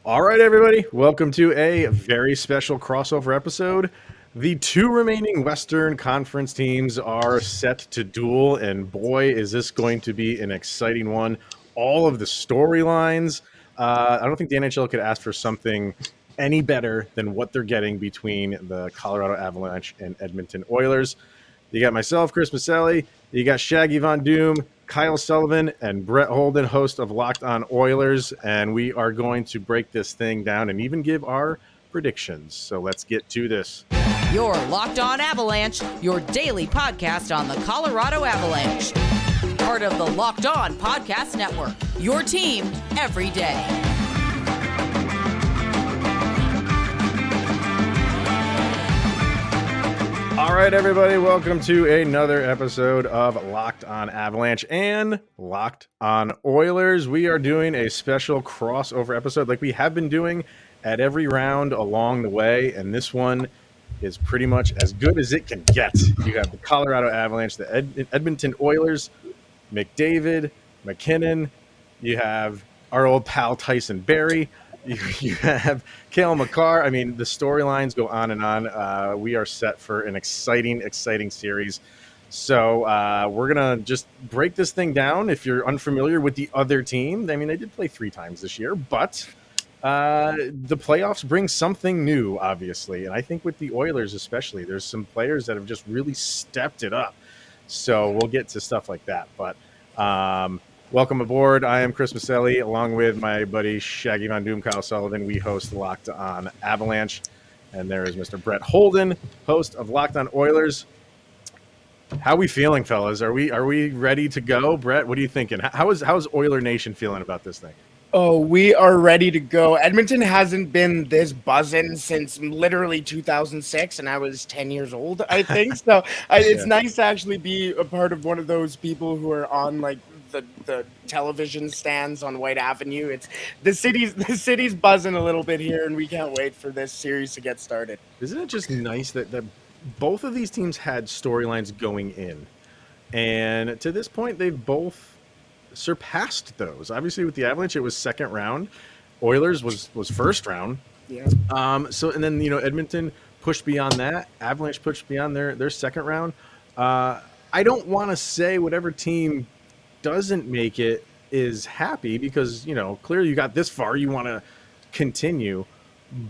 All right, everybody, welcome to a very special crossover episode. The two remaining Western Conference teams are set to duel, and boy, is this going to be an exciting one. All of the storylines. I don't think the NHL could ask for something any better than what they're getting between the Colorado Avalanche and Edmonton Oilers. You got myself, Chris Maselli. You got Shaggy Von Doom, Kyle Sullivan, and Brett Holden, host of Locked On Oilers. And we are going to break this thing down and even give our predictions. So let's get to this. You're Locked On Avalanche, your daily podcast on the Colorado Avalanche. Part of the Locked On Podcast Network, your team every day. All right, everybody, welcome to another episode of Locked On Avalanche and Locked On Oilers. We are doing a special crossover episode like we have been doing at every round along the way, and this one is pretty much as good as it can get. You have the Colorado Avalanche, the Edmonton Oilers, McDavid, McKinnon. You have our old pal Tyson Barrie. You have Cale Makar. I mean, the storylines go on and on. We are set for an exciting series. So we're going to just break this thing down. If you're unfamiliar with the other team, I mean, they did play 3 times this year, but the playoffs bring something new, obviously. And I think with the Oilers especially, there's some players that have just really stepped it up. So we'll get to stuff like that. But welcome aboard. I am Chris Maselli, along with my buddy Shaggy Von Doom, Kyle Sullivan. We host Locked On Avalanche. And there is Mr. Brett Holden, host of Locked On Oilers. How are we feeling, fellas? Are we ready to go? Brett, what are you thinking? How's Oiler Nation feeling about this thing? Oh, we are ready to go. Edmonton hasn't been this buzzing since literally 2006, and I was 10 years old, I think. So it's nice to actually be a part of one of those people who are on like the television stands on White Avenue. It's the city's buzzing a little bit here, and we can't wait for this series to get started. Isn't it just nice that both of these teams had storylines going in, and to this point, they've both surpassed those. Obviously, with the Avalanche, it was second round. Oilers was first round. Yeah. So and then Edmonton pushed beyond that. Avalanche pushed beyond their second round. I don't want to say whatever team doesn't make it is happy because clearly you got this far. You want to continue,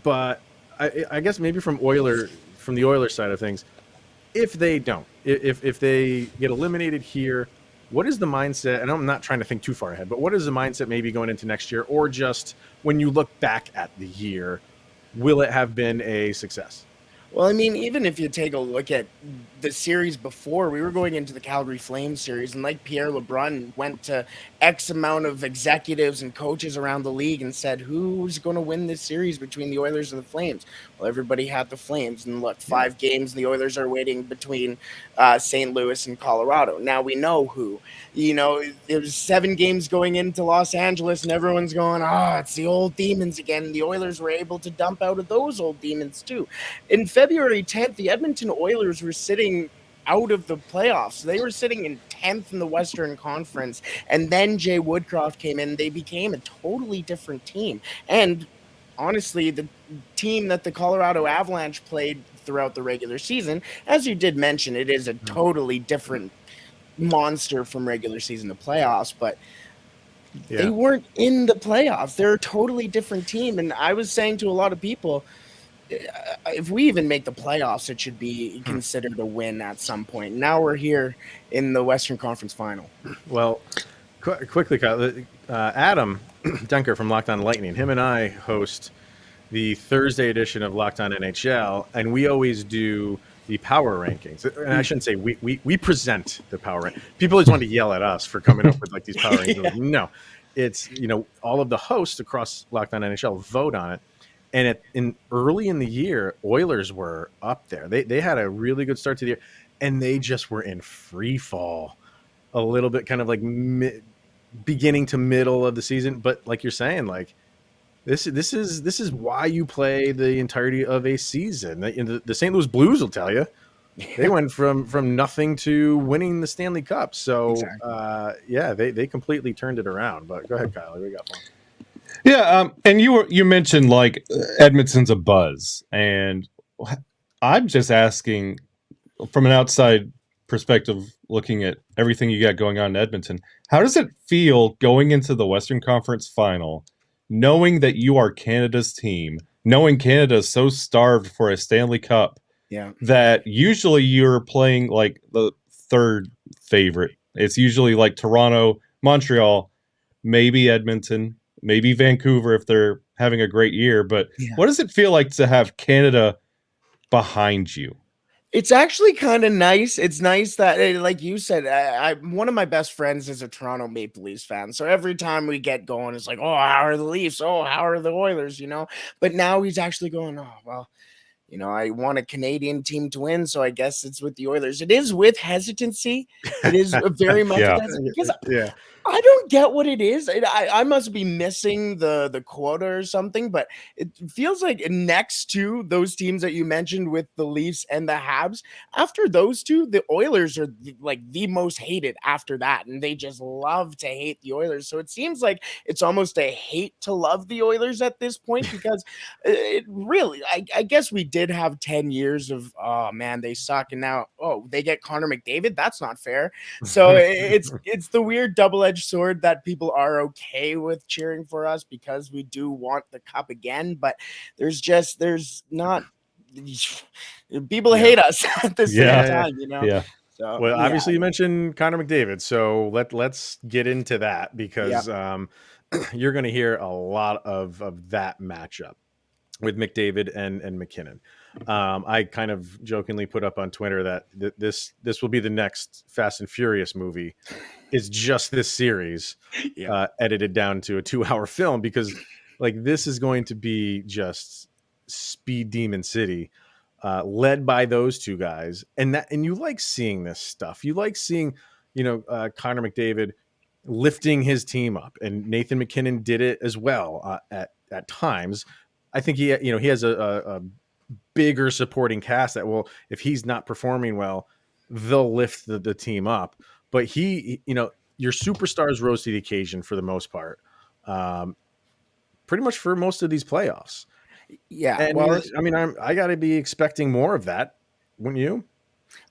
but I guess maybe from the Oilers side of things, if they don't, if they get eliminated here. What is the mindset? And I'm not trying to think too far ahead, but what is the mindset maybe going into next year, or just when you look back at the year, will it have been a success? Well, I mean, even if you take a look at the series before, we were going into the Calgary Flames series, and like Pierre LeBrun went to X amount of executives and coaches around the league and said, who's going to win this series between the Oilers and the Flames? Well, everybody had the Flames, and look, 5 games, and the Oilers are waiting between St. Louis and Colorado. Now we know who. It was 7 games going into Los Angeles, and everyone's going, it's the old demons again. And the Oilers were able to dump out of those old demons too. In February 10th, the Edmonton Oilers were sitting out of the playoffs. They were sitting in 10th in the Western Conference, and then Jay Woodcroft came in. They became a totally different team. And honestly, the team that the Colorado Avalanche played throughout the regular season, as you did mention, it is a totally different monster from regular season to playoffs, but they weren't in the playoffs. They're a totally different team. And I was saying to a lot of people, if we even make the playoffs, it should be considered a win at some point. Now we're here in the Western Conference Final. Well, quickly, Kyle, Adam Dunker from Locked On Lightning, him and I host the Thursday edition of Locked On NHL, and we always do the power rankings. And I shouldn't say we present the power rank. People always want to yell at us for coming up with like these power rankings. No, it's all of the hosts across Locked On NHL vote on it. And early in the year, Oilers were up there. They had a really good start to the year, and they just were in free fall a little bit, kind of like beginning to middle of the season. But like you're saying, like this is why you play the entirety of a season. The St. Louis Blues will tell you they went from nothing to winning the Stanley Cup. So exactly. They completely turned it around. But go ahead, Kyle. We got one. Yeah, and you mentioned like Edmonton's a buzz, and I'm just asking from an outside perspective, looking at everything you got going on in Edmonton. How does it feel going into the Western Conference Final, knowing that you are Canada's team, knowing Canada is so starved for a Stanley Cup Yeah. that usually you're playing like the third favorite. It's usually like Toronto, Montreal, maybe Edmonton, maybe Vancouver if they're having a great year. But Yeah. what does it feel like to have Canada behind you? It's actually kind of nice. It's nice that, like you said, one of my best friends is a Toronto Maple Leafs fan. So every time we get going, it's like, oh, how are the Leafs? Oh, how are the Oilers? But now he's actually going, oh, well, I want a Canadian team to win, so I guess it's with the Oilers. It is with hesitancy. It is very much Yeah. with hesitancy because Yeah. I don't get what it is. I must be missing the quota or something, but it feels like next to those teams that you mentioned with the Leafs and the Habs, after those two, the Oilers are like the most hated after that, and they just love to hate the Oilers. So it seems like it's almost a hate to love the Oilers at this point because it really, I guess we did have 10 years of, oh man, they suck, and now, oh, they get Connor McDavid. That's not fair. So it's the weird double-edged sword that people are okay with cheering for us because we do want the cup again, but there's not people hate us at the same Yeah. time, Yeah. So Well, yeah. obviously you mentioned Connor McDavid, so let's get into that because you're going to hear a lot of that matchup with McDavid and McKinnon. I kind of jokingly put up on Twitter that this will be the next Fast and Furious movie. Is just this series edited down to a 2-hour film because like this is going to be just Speed Demon City, led by those two guys, and you like seeing this stuff. You like seeing Connor McDavid lifting his team up, and Nathan McKinnon did it as well at times. I think he has a bigger supporting cast that will, if he's not performing well, they'll lift the team up. But your superstars rose to the occasion for the most part, pretty much for most of these playoffs. Yeah. And Well, I got to be expecting more of that, wouldn't you?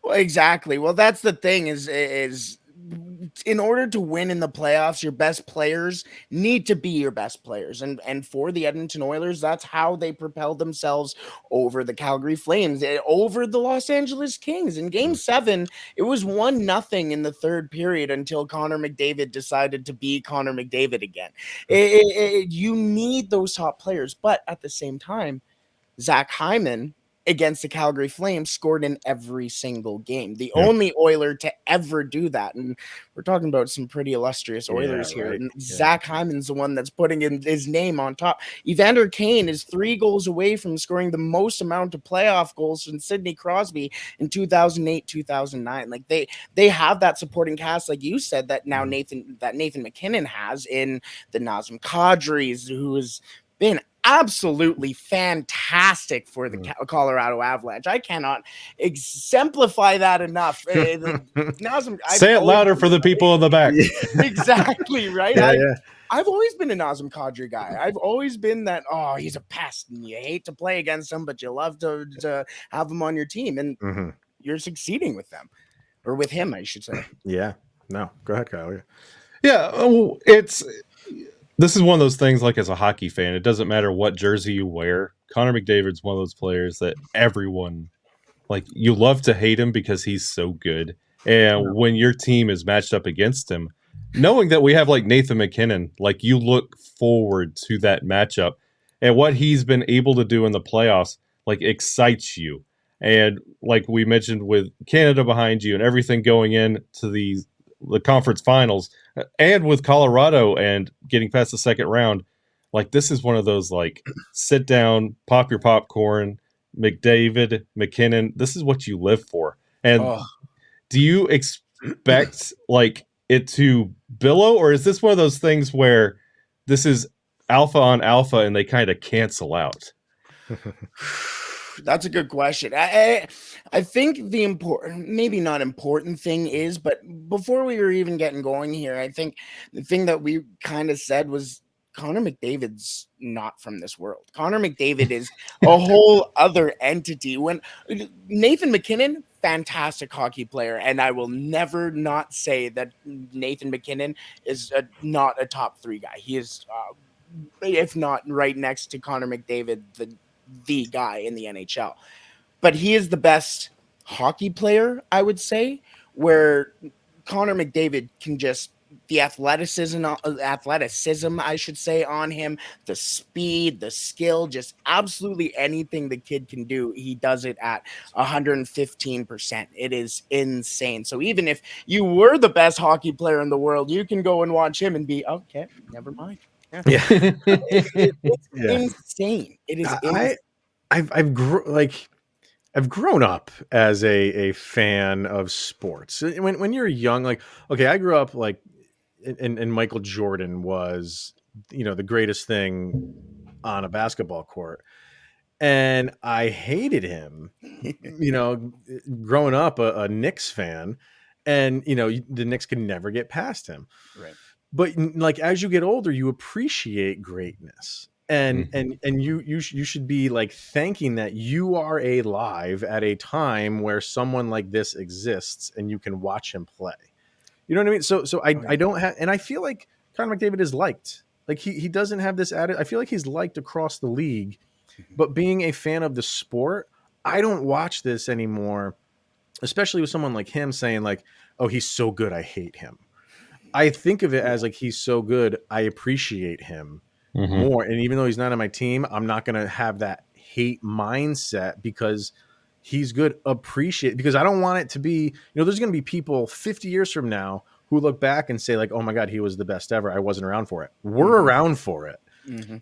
Well, exactly. Well, that's the thing is in order to win in the playoffs, your best players need to be your best players. And for the Edmonton Oilers, that's how they propelled themselves over the Calgary Flames, over the Los Angeles Kings. In Game 7, it was 1-0 in the third period until Connor McDavid decided to be Connor McDavid again. You need those top players, but at the same time, Zach Hyman against the Calgary Flames scored in every single game. The only Oiler to ever do that. And we're talking about some pretty illustrious Oilers here. Right. And Zach Hyman's the one that's putting his name on top. Evander Kane is 3 goals away from scoring the most amount of playoff goals since Sidney Crosby in 2008, 2009. Like they have that supporting cast, like you said, that now Nathan McKinnon has in the Nazem Kadris, who has been absolutely fantastic for the Colorado Avalanche. I cannot exemplify that enough. Say it louder for the people in the back. Exactly, right? Yeah. I've always been a Nazem Kadri guy. I've always been that, oh, he's a pest, and you hate to play against him, but you love to have him on your team, and you're succeeding with them. Or with him, I should say. Yeah. No, go ahead, Kyle. Yeah, this is one of those things, like as a hockey fan, it doesn't matter what jersey you wear. Connor McDavid's one of those players that everyone, like, you love to hate him because he's so good. And when your team is matched up against him, knowing that we have like Nathan McKinnon, like you look forward to that matchup, and what he's been able to do in the playoffs, like excites you. And like we mentioned with Canada behind you and everything going into the conference finals, and with Colorado and getting past the second round, like this is one of those like sit down, pop your popcorn, McDavid, McKinnon. This is what you live for. And do you expect like it to billow, or is this one of those things where this is alpha on alpha and they kind of cancel out? That's a good question. I think the important, maybe not important thing is, but before we were even getting going here, I think the thing that we kind of said was Connor McDavid's not from this world. Connor McDavid is a whole other entity. When Nathan MacKinnon, fantastic hockey player, and I will never not say that Nathan MacKinnon is not a top 3 guy. He is, if not right next to Connor McDavid, the guy in the NHL. But he is the best hockey player, I would say, where Connor McDavid can just the athleticism, I should say, on him, the speed, the skill, just absolutely anything the kid can do, he does it at 115%. It is insane. So even if you were the best hockey player in the world, you can go and watch him and be, okay, never mind. Yeah. It's insane. It is insane. I've grown up as a fan of sports. When you're young, like, okay, I grew up like, and Michael Jordan was, the greatest thing on a basketball court. And I hated him, growing up a Knicks fan, and, the Knicks could never get past him. Right. But like, as you get older, you appreciate greatness. And you should be like thanking that you are alive at a time where someone like this exists and you can watch him play. You know what I mean? So I don't have, and I feel like Connor McDavid is liked. Like he doesn't have this added. I feel like he's liked across the league, but being a fan of the sport, I don't watch this anymore, especially with someone like him saying like, "Oh, he's so good, I hate him." I think of it as like, he's so good, I appreciate him more. And even though he's not on my team, I'm not going to have that hate mindset because he's good. Appreciate, because I don't want it to be, there's going to be people 50 years from now who look back and say like, oh my God, he was the best ever. I wasn't around for it. We're around for it.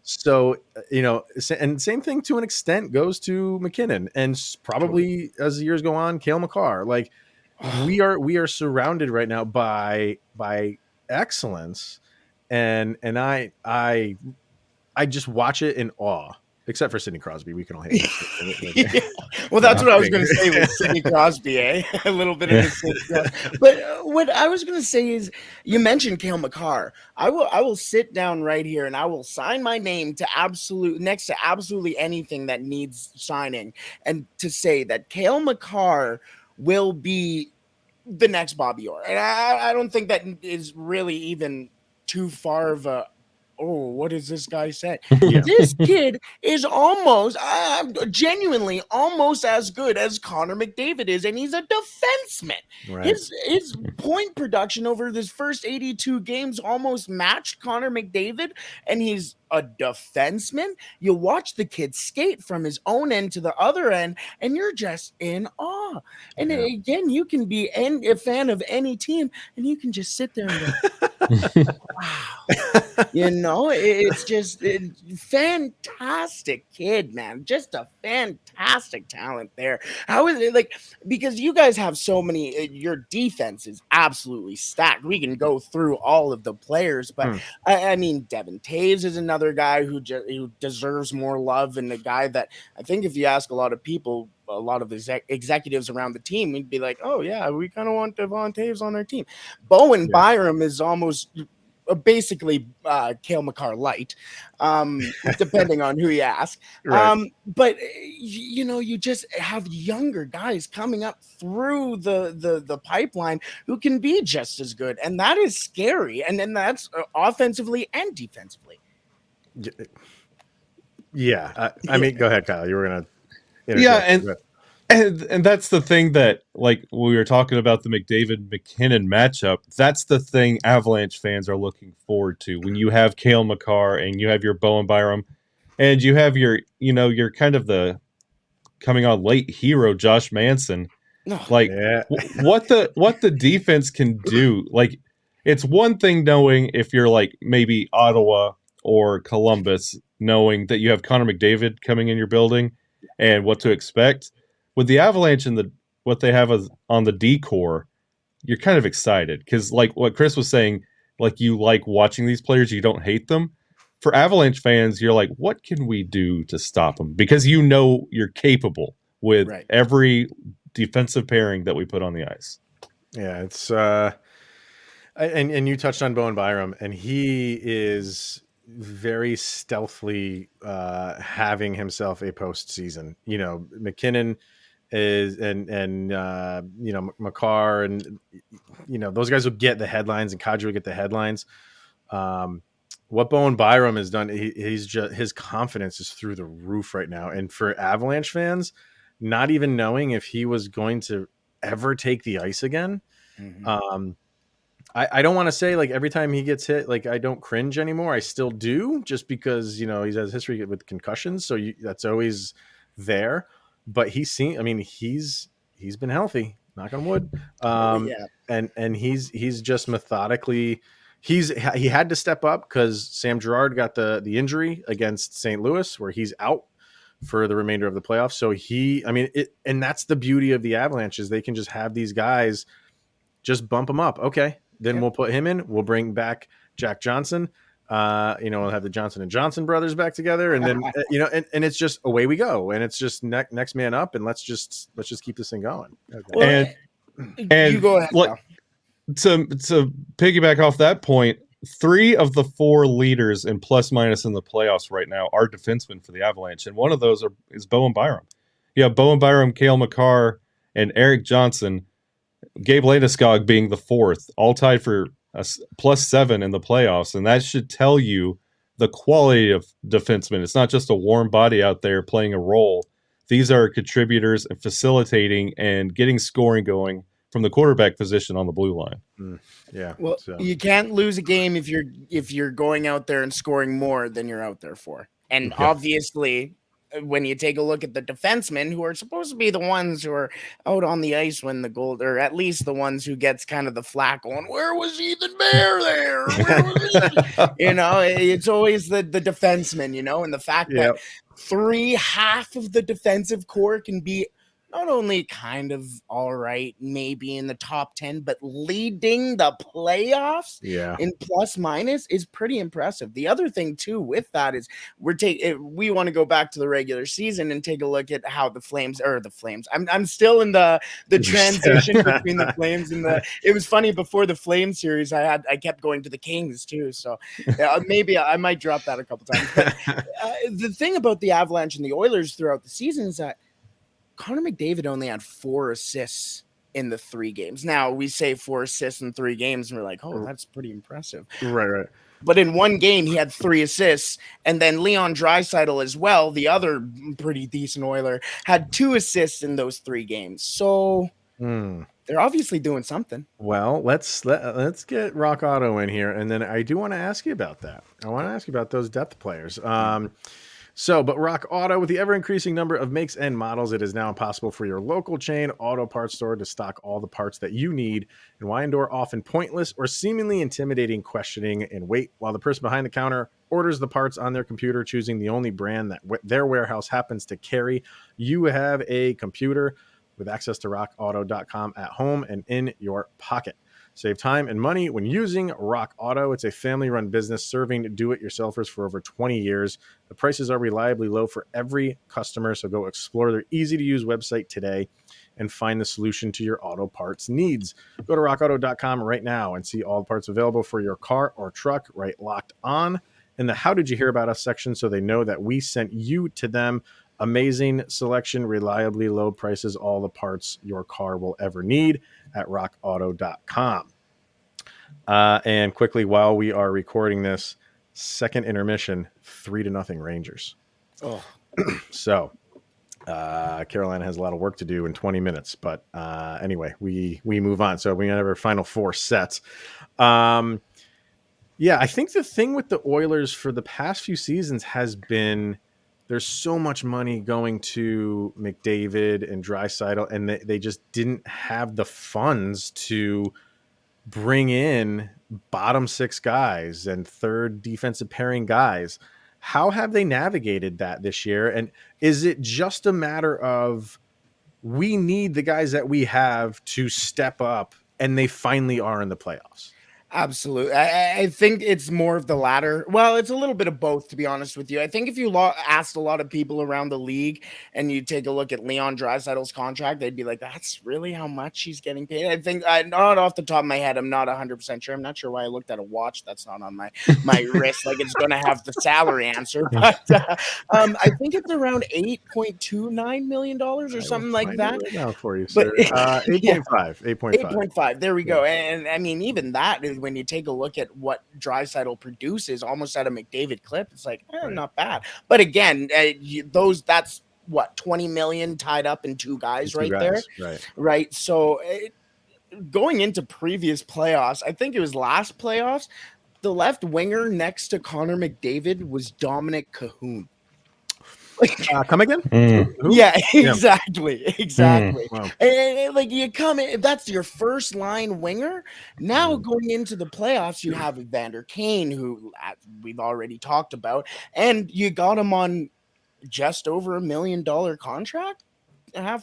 So, and same thing to an extent goes to MacKinnon, and probably as the years go on, Cale Makar. Like, we are surrounded right now by excellence, and I just watch it in awe. Except for Sidney Crosby, we can all hate him. Yeah. Well, that's what I was going to say with Sidney Crosby, eh? A little bit of the But what I was going to say is, you mentioned Cale Makar. I will sit down right here and I will sign my name to next to absolutely anything that needs signing, and to say that Cale Makar will be the next Bobby Orr. And I don't think that is really even too far of a, oh, what does this guy say? This kid is almost, genuinely almost as good as Connor McDavid is, and he's a defenseman. Right. His point production over his first 82 games almost matched Connor McDavid, and he's a defenseman. You watch the kid skate from his own end to the other end, and you're just in awe. And again, you can be a fan of any team, and you can just sit there and go, wow. It's just fantastic kid, man. Just a fantastic talent there. How is it, like, because you guys have so many, your defense is absolutely stacked. We can go through all of the players, but I mean, Devin Taves is another guy who deserves more love, and a guy that I think if you ask a lot of people, a lot of the executives around the team, we'd be like, oh yeah, we kind of want Devon Taves on our team. Bowen Byram is almost basically Cale Makar light, depending on who you ask. Right. But you just have younger guys coming up through the pipeline who can be just as good, and that is scary. And then that's offensively and defensively. Yeah, I mean, go ahead, Kyle. You were gonna. And that's the thing that, like, we were talking about the McDavid-MacKinnon matchup. That's the thing Avalanche fans are looking forward to when you have Cale Makar and you have your Bowen Byram, and you have your kind of the coming on late hero Josh Manson. Like, what the defense can do. Like, it's one thing knowing if you're like maybe Ottawa or Columbus, knowing that you have Connor McDavid coming in your building and what to expect. With the Avalanche and what they have on the D-core, you're kind of excited because, like what Chris was saying, like, you like watching these players, you don't hate them. For Avalanche fans, you're like, what can we do to stop them? Because you're capable with every defensive pairing that we put on the ice. Yeah, it's and you touched on Bowen Byram, and he is very stealthily having himself a postseason. You know, McKinnon is and you know, Makar and you know, those guys will get the headlines and Kadri will get the headlines. What Bowen Byram has done, he's just, his confidence is through the roof right now. And for Avalanche fans, not even knowing if he was going to ever take the ice again. I don't want to say like every time he gets hit, like I don't cringe anymore. I still do, just because, you know, he has history with concussions. So that's always there. But I mean, he's been healthy, knock on wood. Yeah. And he's just methodically, he had to step up because Sam Girard got the injury against St. Louis where he's out for the remainder of the playoffs. So and that's the beauty of the Avalanche is they can just have these guys just bump him up. Okay. Then we'll put him in. We'll bring back Jack Johnson. You know, we'll have the Johnson and Johnson brothers back together, and then you know, and it's just away we go, and it's just next man up, and let's just keep this thing going. Okay. Well, and you go ahead. Look, to piggyback off that point, 3 of the 4 leaders in plus minus in the playoffs right now are defensemen for the Avalanche, and one of those is Bowen Byram. You have Bowen Byram, Cale Makar, and Eric Johnson. Gabe Landeskog being the 4th, all tied for a +7 in the playoffs, and that should tell you the quality of defensemen. It's not just a warm body out there playing a role. These are contributors and facilitating and getting scoring going from the quarterback position on the blue line. Yeah. Well, you can't lose a game if you're going out there and scoring more than you're out there for. And obviously, when you take a look at the defensemen who are supposed to be the ones who are out on the ice when the goal, or at least the ones who gets kind of the flack going, where was Ethan Bear there? Where was he? You know, it's always the defenseman, you know, and the fact that half of the defensive core can be not only kind of all right, maybe in the top 10, but leading the playoffs in plus minus is pretty impressive. The other thing too with that is we want to go back to the regular season and take a look at how the Flames. I'm still in the transition between the Flames and it was funny before the Flames series. I kept going to the Kings too. So maybe I might drop that a couple times. But the thing about the Avalanche and the Oilers throughout the season is that Connor McDavid only had 4 assists in the 3 games. Now we say 4 assists in 3 games and we're like, oh, that's pretty impressive. Right. But in one game he had 3 assists, and then Leon Draisaitl as well, the other pretty decent Oiler, had 2 assists in those 3 games. So they're obviously doing something. Well, let's get Rock Auto in here, and then I do want to ask you about that. I want to ask you about those depth players. But Rock Auto, with the ever-increasing number of makes and models, it is now possible for your local chain auto parts store to stock all the parts that you need, and why endure often pointless or seemingly intimidating questioning and wait while the person behind the counter orders the parts on their computer, choosing the only brand that their warehouse happens to carry. You have a computer with access to rockauto.com at home and in your pocket. Save time and money when using Rock Auto. It's a family-run business serving do-it-yourselfers for over 20 years. The prices are reliably low for every customer, so go explore their easy-to-use website today and find the solution to your auto parts needs. Go to rockauto.com right now and see all the parts available for your car or truck, right locked on in the How Did You Hear About Us section so they know that we sent you to them. Amazing selection, reliably low prices, all the parts your car will ever need at rockauto.com. And quickly, while we are recording this, second intermission, 3-0 Rangers. Oh, so Carolina has a lot of work to do in 20 minutes, but anyway, we move on. So we have our final 4 sets. I think the thing with the Oilers for the past few seasons has been there's so much money going to McDavid and Draisaitl, and they just didn't have the funds to bring in bottom 6 guys and third defensive pairing guys. How have they navigated that this year? And is it just a matter of we need the guys that we have to step up, and they finally are in the playoffs? Absolutely. I think it's more of the latter. Well, it's a little bit of both, to be honest with you. I think if you asked a lot of people around the league and you take a look at Leon Draisaitl's contract, they'd be like, that's really how much he's getting paid. I think, not off the top of my head, I'm not 100% sure. I'm not sure why I looked at a watch that's not on my wrist, like it's going to have the salary answer. But I think it's around $8.29 million or something like that. Right now for you, But sir. 8.5. 8.5. 8.5. There we go. And I mean, even that is when you take a look at what Draisaitl produces almost at a McDavid clip, it's like, Right. not bad. But again, that's what, 20 million tied up in two guys there. Right. Right. So going into previous playoffs, I think it was last playoffs, the left winger next to Connor McDavid was Dominic Cahoon. Come again? Who? Yeah, exactly. Wow. And like you come in, if that's your first line winger. Now going into the playoffs, you have Evander Kane, who we've already talked about, and you got him on just over $1 million contract.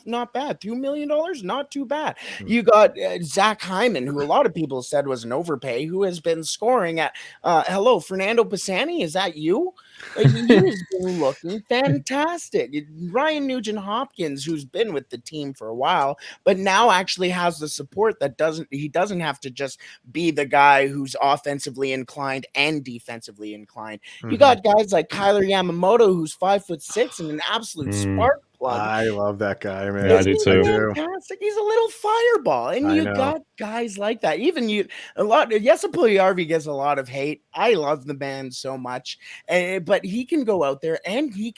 Not bad. $2 million, not too bad. You got Zach Hyman, who a lot of people said was an overpay, who has been scoring at hello, Fernando Pisani, is that you? Like, he has been looking fantastic. Ryan Nugent Hopkins, who's been with the team for a while, but now actually has the support that he doesn't have to just be the guy who's offensively inclined and defensively inclined. You got guys like Kyler Yamamoto, who's 5'6" and an absolute spark plug. I love that guy, man. Yeah, I do too. Fantastic. He's a little fireball, and you got guys like that. Even Jesse Puljujarvi gets a lot of hate. I love the man so much, but he can go out there, and he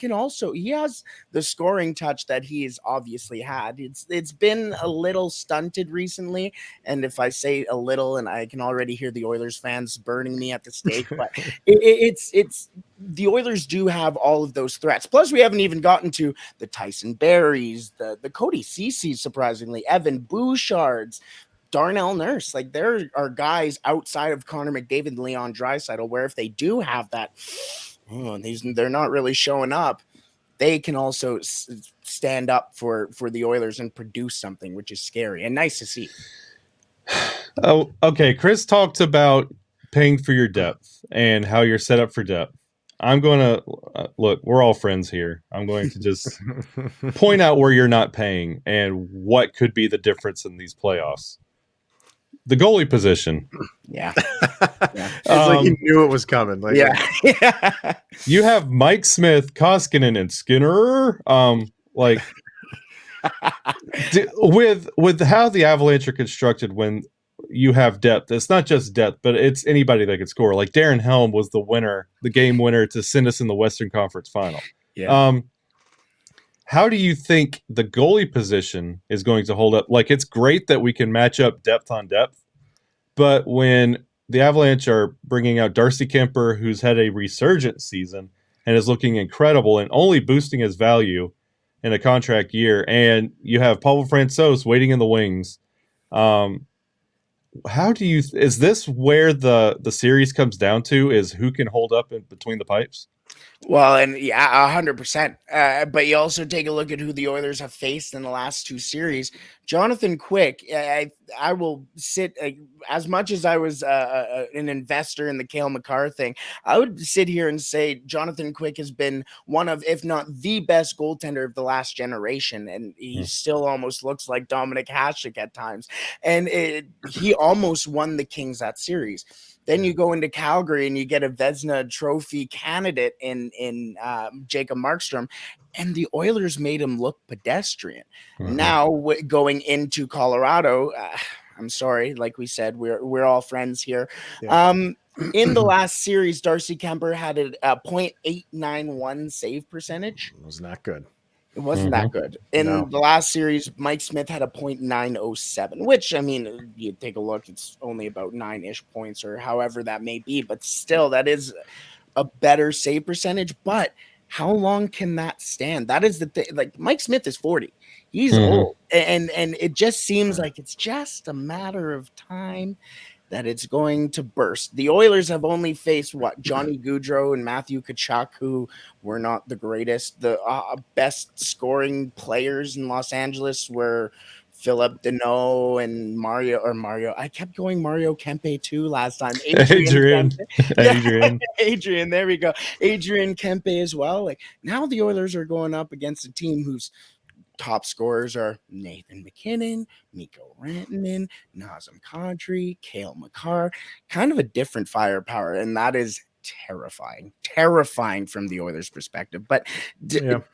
has the scoring touch that he's obviously had. It's been a little stunted recently, and if I say a little, and I can already hear the Oilers fans burning me at the stake, but it's the Oilers do have all of those threats. Plus, we haven't even gotten to the Tyson Berries, the Cody Ceci, surprisingly, Evan Bouchards, Darnell Nurse. Like, there are guys outside of Connor McDavid and Leon Draisaitl where if they do have that, they're not really showing up, they can also stand up for the Oilers and produce something, which is scary and nice to see. Oh, okay. Chris talked about paying for your depth and how you're set up for depth. I'm going to look, we're all friends here. I'm going to just point out where you're not paying and what could be the difference in these playoffs. The goalie position. Yeah. It's like you knew it was coming. Like, Yeah. You have Mike Smith, Koskinen, and Skinner. With how the Avalanche are constructed, when you have depth, it's not just depth, but it's anybody that could score. Like Darren Helm was the game winner to send us in the Western Conference Final. Yeah. How do you think the goalie position is going to hold up? Like, it's great that we can match up depth on depth, but when the Avalanche are bringing out Darcy Kemper, who's had a resurgent season and is looking incredible and only boosting his value in a contract year, and you have Pavel Francouz waiting in the wings, how do you? Is this where the series comes down to? Is who can hold up in between the pipes? Well, and 100%. But you also take a look at who the Oilers have faced in the last two series. Jonathan Quick, I will sit, as much as I was an investor in the Cale Makar thing, I would sit here and say Jonathan Quick has been one of, if not the best goaltender of the last generation. And he still almost looks like Dominic Hasek at times. And he almost won the Kings that series. Then you go into Calgary and you get a Vezina Trophy candidate in Jacob Markstrom, and the Oilers made him look pedestrian. Now going into Colorado, I'm sorry, like we said, we're all friends here. In the last series, Darcy Kemper had a .891 save percentage. It was not good. It wasn't that good. In the last series, Mike Smith had a .907, which, I mean, you take a look, it's only about 9-ish points or however that may be, but still, that is a better save percentage. But how long can that stand? That is the thing. Like, Mike Smith is 40. He's old. And it just seems like it's just a matter of time that it's going to burst. The Oilers have only faced Johnny Gaudreau and Matthew Tkachuk, who were not the greatest. The best scoring players in Los Angeles were Philip Deneau and Mario. I kept going Mario Kempe too last time. Adrian. Kempe. Adrian. Yeah, Adrian, there we go. Adrian Kempe as well. Like now the Oilers are going up against a team whose top scorers are Nathan McKinnon, Mikko Rantanen, Nazem Kadri, Cale Makar. Kind of a different firepower, and that is terrifying from the Oilers' perspective. But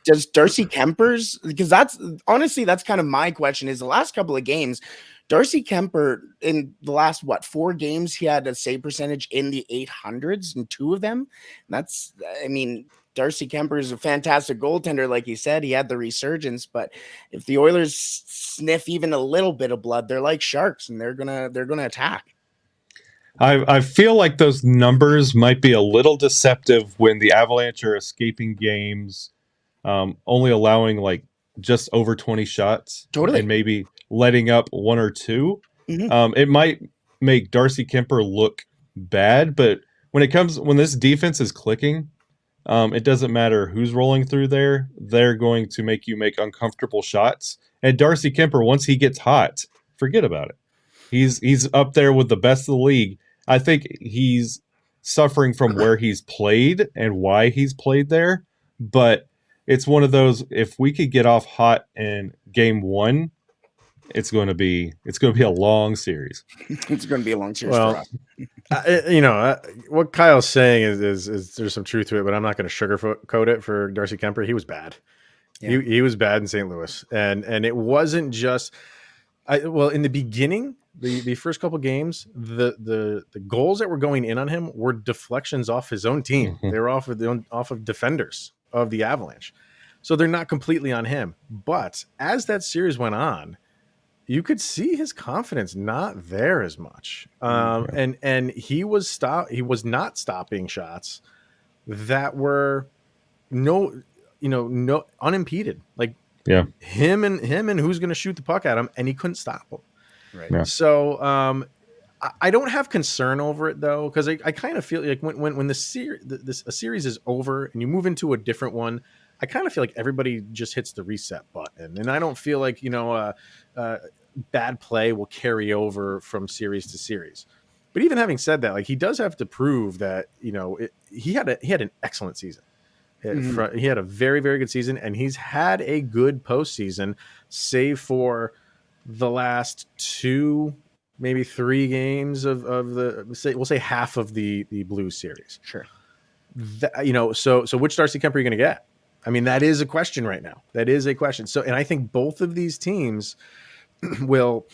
does Darcy Kemper's, because that's kind of my question, is the last couple of games, Darcy Kemper in the last 4 games, he had a save percentage in the 800s in 2 of them. That's, I mean, Darcy Kemper is a fantastic goaltender, like you said. He had the resurgence, but if the Oilers sniff even a little bit of blood, they're like sharks, and they're gonna attack. I feel like those numbers might be a little deceptive when the Avalanche are escaping games, only allowing like just over 20 shots, totally, and maybe letting up 1 or 2. It might make Darcy Kemper look bad, but when this defense is clicking, it doesn't matter who's rolling through there. They're going to make you make uncomfortable shots. And Darcy Kemper, once he gets hot, forget about it. He's up there with the best of the league. I think he's suffering from where he's played and why he's played there. But it's one of those, if we could get off hot in game 1, it's going to be a long series. It's going to be a long series for us. What Kyle's saying is there's some truth to it, but I'm not going to sugarcoat it for Darcy Kemper. He was bad. Yeah. He was bad in St. Louis, and it wasn't just. In the beginning, the first couple games, the goals that were going in on him were deflections off his own team. Mm-hmm. They were off of defenders of the Avalanche, so they're not completely on him. But as that series went on, you could see his confidence not there as much. And he was not stopping shots that were no unimpeded. Like him and who's going to shoot the puck at him, and he couldn't stop him. Right. Yeah. So I don't have concern over it though, because I kind of feel like when a series is over and you move into a different one, I kind of feel like everybody just hits the reset button, and I don't feel like bad play will carry over from series to series. But even having said that, like he does have to prove that he had an excellent season. Mm-hmm. He had a very, very good season, and he's had a good postseason, save for the last 2, maybe 3 games of we'll say half of the Blues series. Sure. So which Darcy Kemper are you going to get? I mean, that is a question right now. That is a question. So, and I think both of these teams will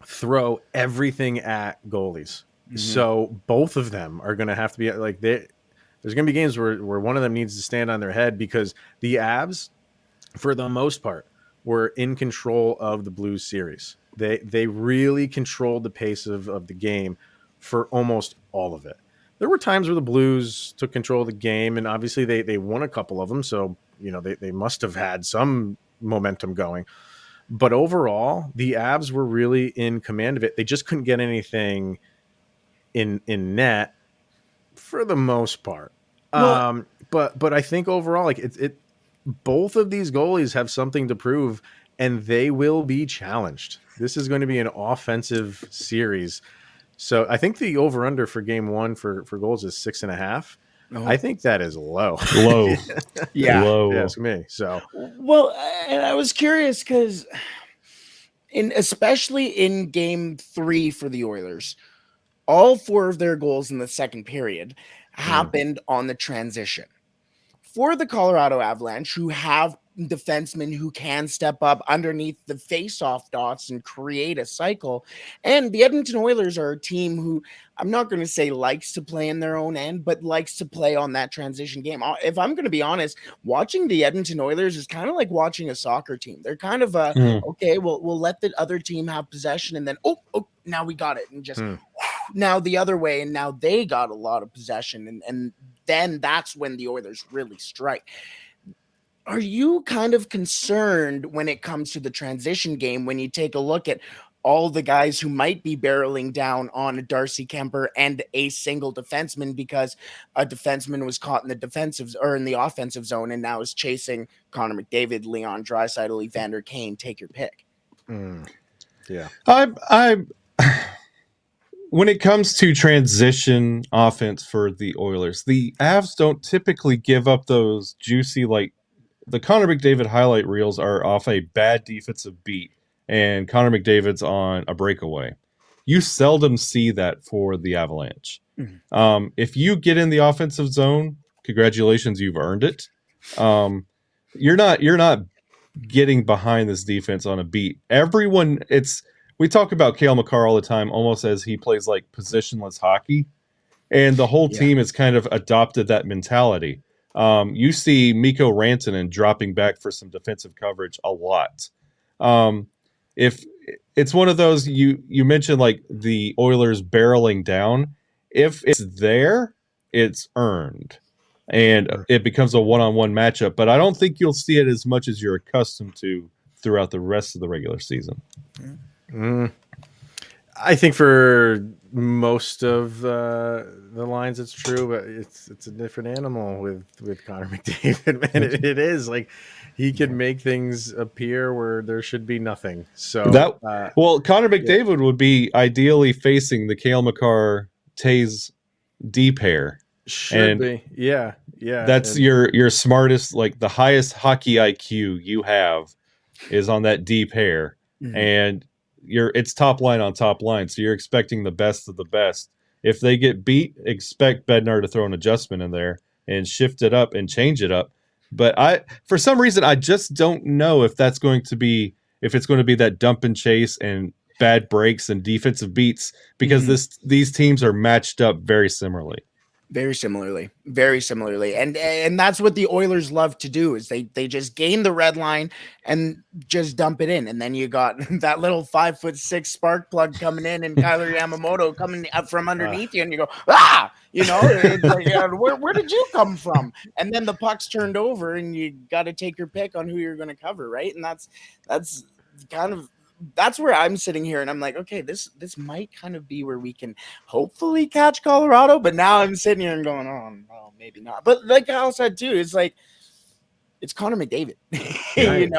throw everything at goalies. Mm-hmm. So both of them are going to have to be like there's going to be games where one of them needs to stand on their head, because the Avs, for the most part, were in control of the Blues series. They really controlled the pace of the game for almost all of it. There were times where the Blues took control of the game, and obviously they won a couple of them, so they must have had some momentum going. But overall, the Avs were really in command of it. They just couldn't get anything in net for the most part. Well, but I think overall, like it both of these goalies have something to prove, and they will be challenged. This is going to be an offensive series. So I think the over-under for game 1 for goals is 6.5. Oh. I think that is low. Yeah. Low. Yeah, ask me. So and I was curious because especially in game 3 for the Oilers, all 4 of their goals in the second period happened on the transition. For the Colorado Avalanche, who have defensemen who can step up underneath the face-off dots and create a cycle, and the Edmonton Oilers are a team who, I'm not going to say likes to play in their own end, but likes to play on that transition game. If I'm going to be honest, watching the Edmonton Oilers is kind of like watching a soccer team. They're kind of okay, we'll let the other team have possession, and then oh now we got it, and just now the other way, and now they got a lot of possession, and then that's when the Oilers really strike. Are you kind of concerned when it comes to the transition game, when you take a look at all the guys who might be barreling down on a Darcy Kemper and a single defenseman, because a defenseman was caught in the defensive or in the offensive zone and now is chasing Connor McDavid, Leon Draisaitl, Evander Kane, take your pick? Yeah. I when it comes to transition offense for the Oilers, the Avs don't typically give up those juicy, like the Connor McDavid highlight reels are off a bad defensive beat and Connor McDavid's on a breakaway. You seldom see that for the Avalanche. If you get in the offensive zone, congratulations, you've earned it. You're not getting behind this defense on a beat. We talk about Cale Makar all the time, almost as he plays like positionless hockey, and the whole team has kind of adopted that mentality. You see Mikko Rantanen dropping back for some defensive coverage a lot. If it's one of those you mentioned, like the Oilers barreling down, if it's there, it's earned, and it becomes a one-on-one matchup. But I don't think you'll see it as much as you're accustomed to throughout the rest of the regular season. I think for most of the lines it's true, but it's a different animal with Connor McDavid, man. It is like he can make things appear where there should be nothing. So Connor McDavid would be ideally facing the Cale Makar Taze D pair. Should be. Yeah. That's your smartest, like the highest hockey IQ you have is on that D pair. And it's top line on top line, so you're expecting the best of the best. If they get beat, expect Bednar to throw an adjustment in there and shift it up and change it up. But for some reason, I just don't know if it's going to be that dump and chase and bad breaks and defensive beats, because these teams are matched up very similarly. Very similarly, and that's what the Oilers love to do, is they just gain the red line and just dump it in, and then you got that little 5'6" spark plug coming in, and Kyler Yamamoto coming up from underneath you, and you go, it's like, where did you come from? And then the puck's turned over, and you got to take your pick on who you're going to cover, right? And that's where I'm sitting here, and I'm like, okay, this might kind of be where we can hopefully catch Colorado. But now I'm sitting here and going, oh, no, maybe not. But like Kyle said too, it's like it's Connor McDavid. Right.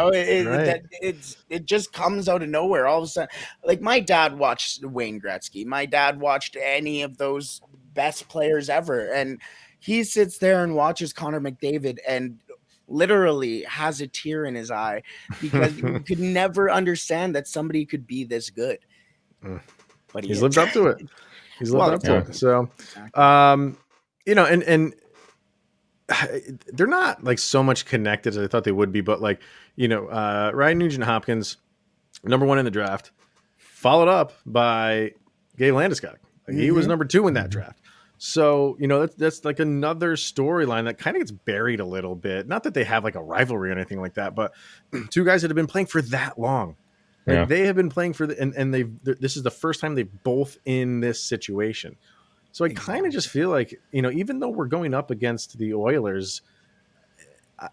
It just comes out of nowhere all of a sudden. Like my dad watched Wayne Gretzky. My dad watched any of those best players ever, and he sits there and watches Connor McDavid and literally has a tear in his eye because he could never understand that somebody could be this good. But he's lived up to it. So, and they're not like so much connected as I thought they would be, but like, Ryan Nugent-Hopkins, number 1 in the draft, followed up by Gabe Landeskog. Like, he was number 2 in that draft. So, that's like another storyline that kind of gets buried a little bit. Not that they have like a rivalry or anything like that, but 2 guys that have been playing for that long. Like they have been playing for this is the first time they've both in this situation. So I kind of just feel like, even though we're going up against the Oilers,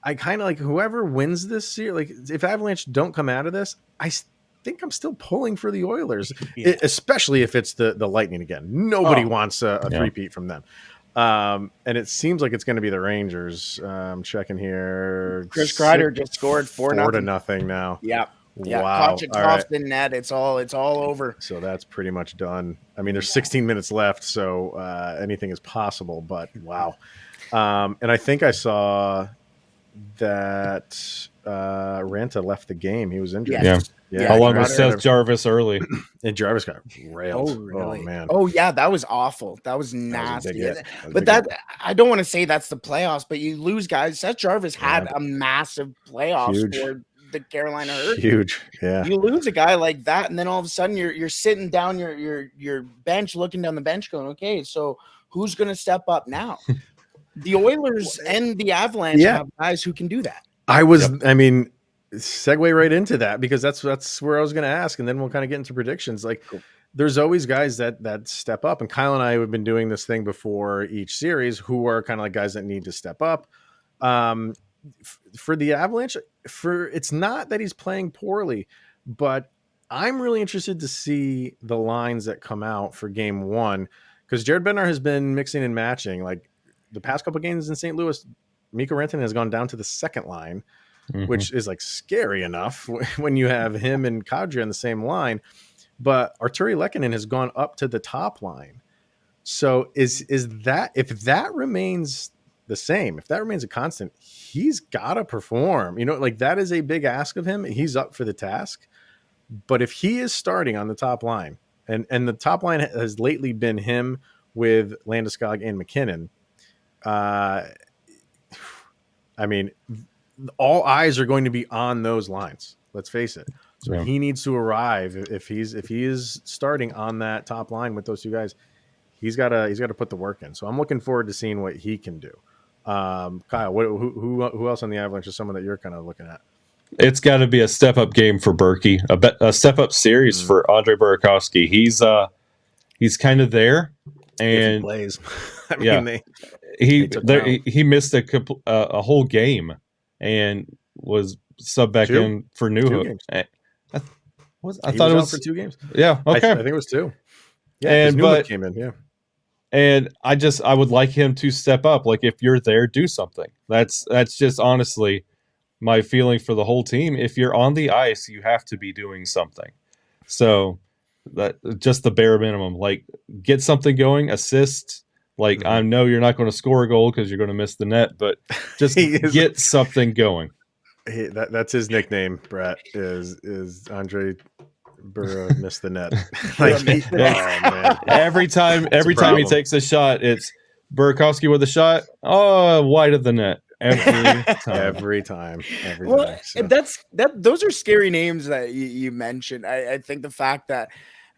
I kind of like whoever wins this year, like if Avalanche don't come out of this, I think I'm still pulling for the Oilers, especially if it's the Lightning again. Nobody wants a three-peat from them. And it seems like it's going to be the Rangers. I'm checking here. Chris Kreider just scored 4-0 now. Yeah. Wow. Kochetkov in net. It's all over. So that's pretty much done. I mean, there's 16 minutes left, so anything is possible. But wow. And I think I saw that Ranta left the game. He was injured. Yeah. How long was Seth Jarvis early? And Jarvis got railed. Oh, really? Oh, man. Oh, yeah. That was awful. That was nasty. But I don't want to say that's the playoffs, but you lose guys. Seth Jarvis had a massive playoffs for the Carolina Hurricanes. Huge. Yeah. You lose a guy like that, and then all of a sudden you're sitting down your bench, looking down the bench, going, okay, so who's going to step up now? The Oilers and the Avalanche have guys who can do that. I mean, segue right into that, because that's where I was going to ask, and then we'll kind of get into predictions. Like, there's always guys that step up, and Kyle and I have been doing this thing before each series, who are kind of like guys that need to step up. For the Avalanche, it's not that he's playing poorly, but I'm really interested to see the lines that come out for game 1, because Jared Bednar has been mixing and matching. Like the past couple games in St. Louis, Mikko Rantanen has gone down to the second line. which is like scary enough when you have him and Kadri on the same line. But Arturi Lehkonen has gone up to the top line. So is that, if that remains the same, if that remains a constant, he's got to perform. Like that is a big ask of him. He's up for the task. But if he is starting on the top line, and the top line has lately been him with Landeskog and McKinnon, I mean, all eyes are going to be on those lines. Let's face it. So he needs to arrive. If he is starting on that top line with those two guys, he's got to put the work in. So I'm looking forward to seeing what he can do. Kyle, who else on the Avalanche is someone that you're kind of looking at? It's got to be a step up game for Berkey, a step up series for Andre Burakovsky. He's kind of there, and he plays. I mean, he missed a whole game and was sub back in for Newhook. I thought it was for 2 games. Yeah, okay. I think it was 2. Yeah, and Newhook came in. Yeah. And I would like him to step up. Like, if you're there, do something. That's just honestly my feeling for the whole team. If you're on the ice, you have to be doing something. So that just the bare minimum. Like, get something going, assist. Like, I know you're not going to score a goal because you're going to miss the net, but just get something going. That's his nickname, Brett, is Andre missed the net. Oh, man. Every time he takes a shot, it's Burakovsky with a shot. Oh, wide of the net. Every time. So. Those are scary names that you mentioned. I think the fact that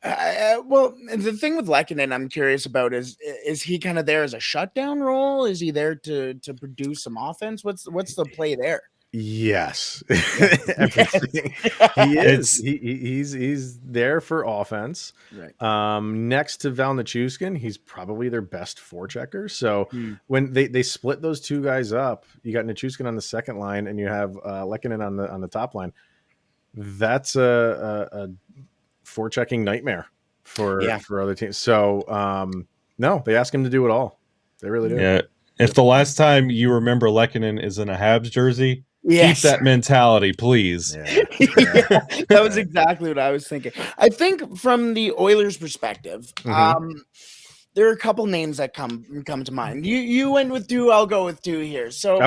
the thing with Lehkonen I'm curious about is he kind of there as a shutdown role? Is he there to produce some offense? What's the play there? Yes. Everything. He is. He's there for offense. Right. Next to Val Nichushkin, he's probably their best forechecker. So when they split those two guys up, you got Nichushkin on the second line and you have Lehkonen on the top line. That's a forechecking nightmare for other teams. So no, they ask him to do it all. They really do. Yeah. If the last time you remember Lehkonen is in a Habs jersey, keep that mentality, please. Yeah, that was exactly what I was thinking. I think from the Oilers' perspective, there are a couple names that come to mind. You went with 2, I'll go with 2 here. So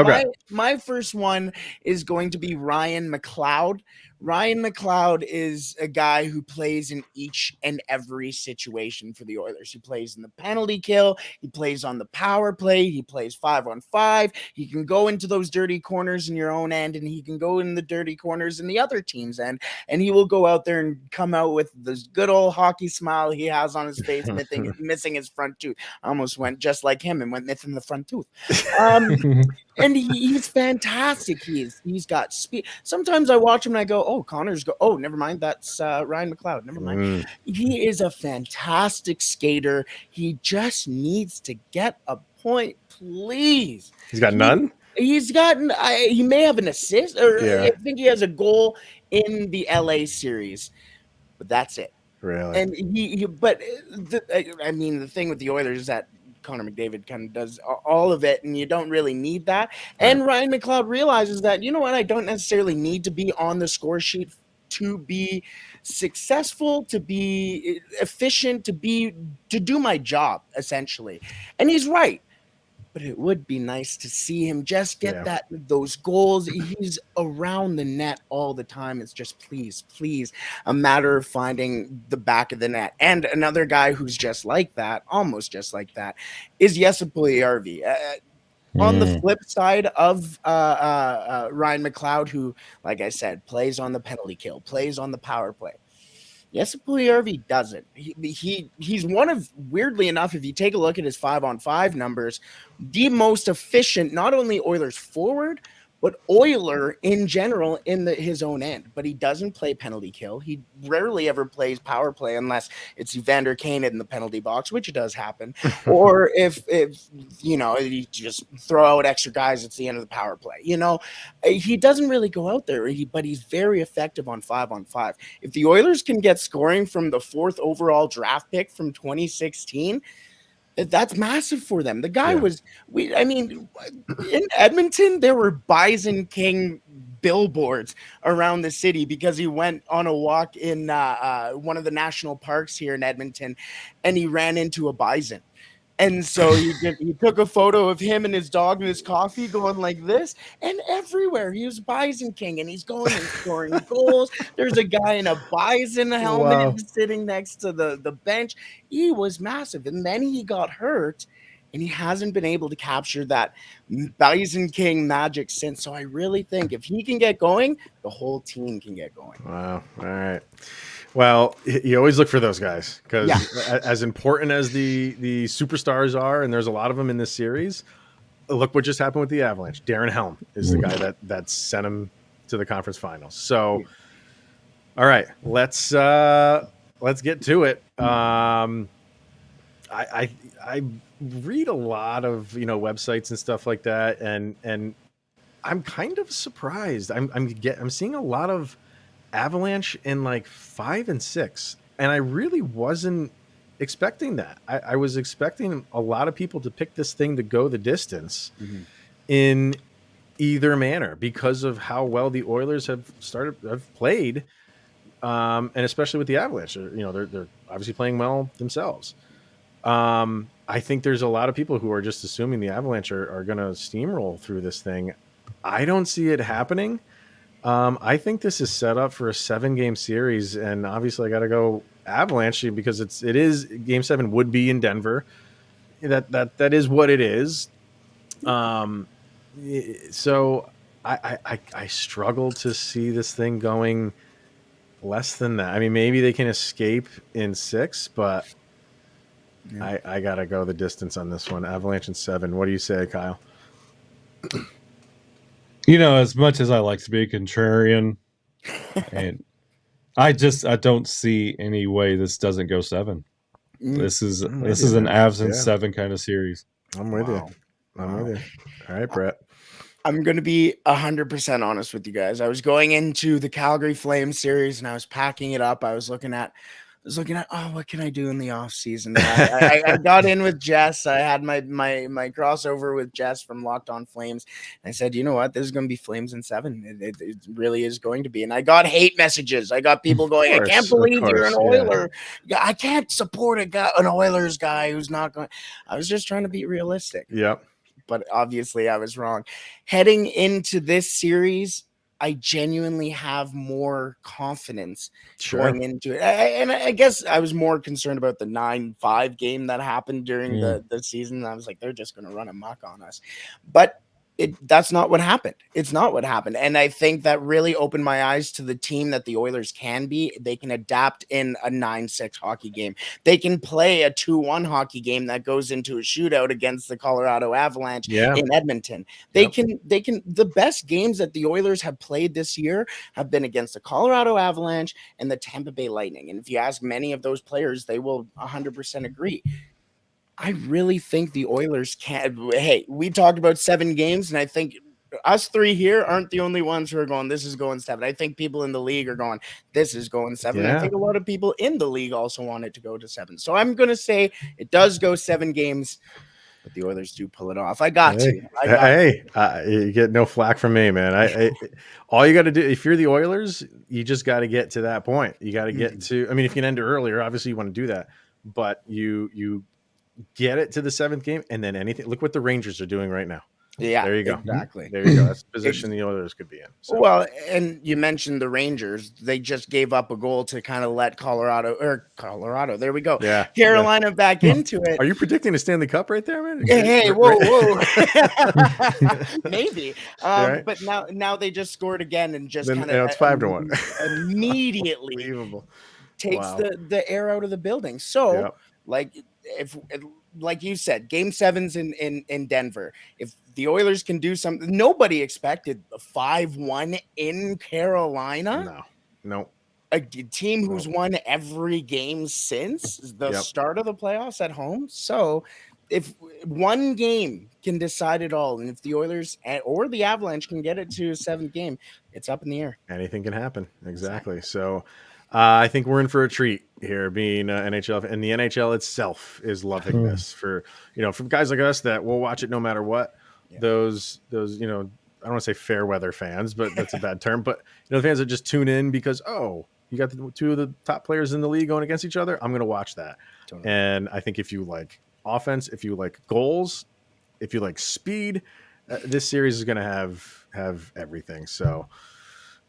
my first one is going to be Ryan McLeod. Ryan McLeod is a guy who plays in each and every situation for the Oilers. He plays in the penalty kill. He plays on the power play. He plays 5-on-5. He can go into those dirty corners in your own end, and he can go in the dirty corners in the other team's end, and he will go out there and come out with this good old hockey smile he has on his face, missing his front tooth. I almost went just like him and went missing the front tooth. And he's fantastic. He's got speed. Sometimes I watch him and I go, oh, Connor's go. Oh, never mind. That's Ryan McLeod. Never mind. He is a fantastic skater. He just needs to get a point, please. He's got none. He's gotten. He may have an assist, or I think he has a goal in the LA series, but that's it. Really? And the thing with the Oilers is that Connor McDavid kind of does all of it, and you don't really need that. And Ryan McLeod realizes that, you know what, I don't necessarily need to be on the score sheet to be successful, to be efficient, to do my job, essentially. And he's right. But it would be nice to see him just get those goals. He's around the net all the time. It's just please, a matter of finding the back of the net. And another guy who's just like that, almost just like that, is Jesse Puljujärvi. On the flip side of Ryan McLeod, who, like I said, plays on the penalty kill, plays on the power play. Yes, Puljujärvi doesn't. He's one of, weirdly enough, if you take a look at his 5-on-5 numbers, the most efficient, not only Oilers forward, but Oiler in general in his own end. But he doesn't play penalty kill. He rarely ever plays power play unless it's Evander Kane in the penalty box, which does happen. Or if you just throw out extra guys at the end of the power play. He doesn't really go out there, but he's very effective on 5-on-5. If the Oilers can get scoring from the 4th overall draft pick from 2016, that's massive for them. The guy in Edmonton, there were Bison King billboards around the city because he went on a walk in one of the national parks here in Edmonton, and he ran into a bison. And so he took a photo of him and his dog and his coffee going like this, and everywhere he was Bison King, and he's going and scoring goals. There's a guy in a bison helmet Wow. sitting next to the bench. He was massive, and then he got hurt, and he hasn't been able to capture that Bison King magic since. So I really think if he can get going, the whole team can get going. Wow. All right. Well, you always look for those guys because Yeah. as important as the superstars are, and there's a lot of them in this series, look what just happened with the Avalanche. Darren Helm is the guy that sent him to the conference finals. So, all right, let's get to it. I read a lot of websites and stuff like that, and I'm kind of surprised. I'm seeing a lot of Avalanche in like 5 and 6, and I really wasn't expecting that. I was expecting a lot of people to pick this thing to go the distance in either manner because of how well the Oilers have played, and especially with the Avalanche. They're obviously playing well themselves. I think there's a lot of people who are just assuming the Avalanche are going to steamroll through this thing. I don't see it happening. I think this is set up for a 7-game series, and obviously I got to go Avalanche because it is Game 7 would be in Denver. That is what it is. So I struggle to see this thing going less than that. I mean, maybe they can escape in 6, but I got to go the distance on this one. Avalanche in 7. What do you say, Kyle? As much as I like to be a contrarian, and I don't see any way this doesn't go 7. This is an Avs in 7 kind of series. I'm with you. I'm with you. All right, Brett. I'm going to be 100% honest with you guys. I was going into the Calgary Flames series and I was packing it up. I was looking at, what can I do in the off season? I got in with Jess. I had my crossover with Jess from Locked On Flames. I said, you know what? This is going to be Flames in 7. It really is going to be. And I got hate messages. I got people going, I can't believe you're an Oiler. Yeah. I can't support an Oilers guy who's not going. I was just trying to be realistic. Yep. But obviously I was wrong. Heading into this series, I genuinely have more confidence going into it. And I guess I was more concerned about the 9-5 game that happened during the season. I was like, they're just going to run amok on us. But that's not what happened. It's not what happened. And I think that really opened my eyes to the team that the Oilers can be. They can adapt in a 9-6 hockey game. They can play a 2-1 hockey game that goes into a shootout against the Colorado Avalanche in Edmonton. They can the best games that the Oilers have played this year have been against the Colorado Avalanche and the Tampa Bay Lightning. And if you ask many of those players, they will 100% agree. I really think the Oilers can. Hey, we talked about 7 games, and I think us 3 here aren't the only ones who are going, this is going 7. I think people in the league are going, this is going 7. I think a lot of people in the league also want it to go to 7. So I'm going to say it does go 7 games, but the Oilers do pull it off. I got to. You get no flack from me, man. All you got to do, if you're the Oilers, you just got to get to that point. You got to get to, I mean, if you can end it earlier, obviously you want to do that, but you get it to the 7th game, and then anything. Look what the Rangers are doing right now. Yeah, there you go. Exactly. There you go. That's the position the Oilers could be in. So. Well, and you mentioned the Rangers. They just gave up a goal to kind of let Colorado. There we go. Yeah, Carolina back into it. Are you predicting a Stanley Cup right there, man? Hey, whoa. Maybe. Right. But now they just scored again and just kind of it's 5-1. Immediately Unbelievable. takes the air out of the building. So like you said, Game 7's in Denver. If the Oilers can do something, nobody expected a 5-1 in Carolina. No. A team who's won every game since the start of the playoffs at home. So if one game can decide it all, and if the Oilers or the Avalanche can get it to a 7th game, it's up in the air. Anything can happen. Exactly. So I think we're in for a treat here, being NHL, and the NHL itself is loving this. For from guys like us that will watch it no matter what. Those I don't want to say fair weather fans, but that's a bad term. But the fans that just tune in because you got the two of the top players in the league going against each other. I'm going to watch that. Totally. And I think if you like offense, if you like goals, if you like speed, this series is going to have everything. So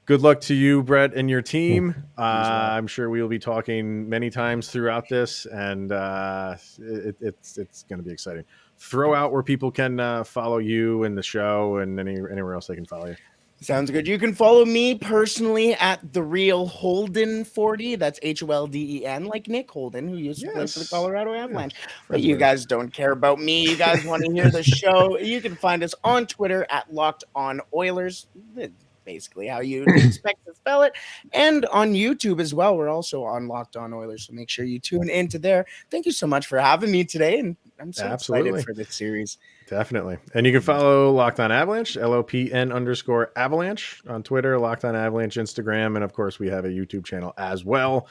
good luck to you, Brett, and your team. I'm sure we will be talking many times throughout this, and it's going to be exciting. Throw out where people can follow you and the show, and anywhere else they can follow you. Sounds good. You can follow me personally at The Real Holden 40. That's HOLDEN, like Nick Holden, who used to play for the Colorado Avalanche. But you guys don't care about me. You guys want to hear the show. You can find us on Twitter at Locked On Oilers. Basically how you expect to spell it, and on YouTube as well. We're also on Locked On Oilers, so make sure you tune into there. Thank you so much for having me today, and I'm so excited for this series. Definitely. And you can follow Locked On Avalanche, LOPN_Avalanche on Twitter, Locked On Avalanche Instagram, and of course we have a YouTube channel as well.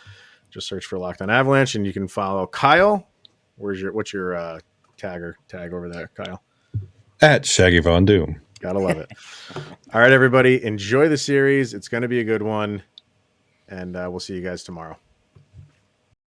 Just search for Locked On Avalanche, and you can follow Kyle. What's your tag over there, Kyle? At Shaggy Von Doom. Gotta love it. All right, everybody. Enjoy the series. It's going to be a good one. And we'll see you guys tomorrow.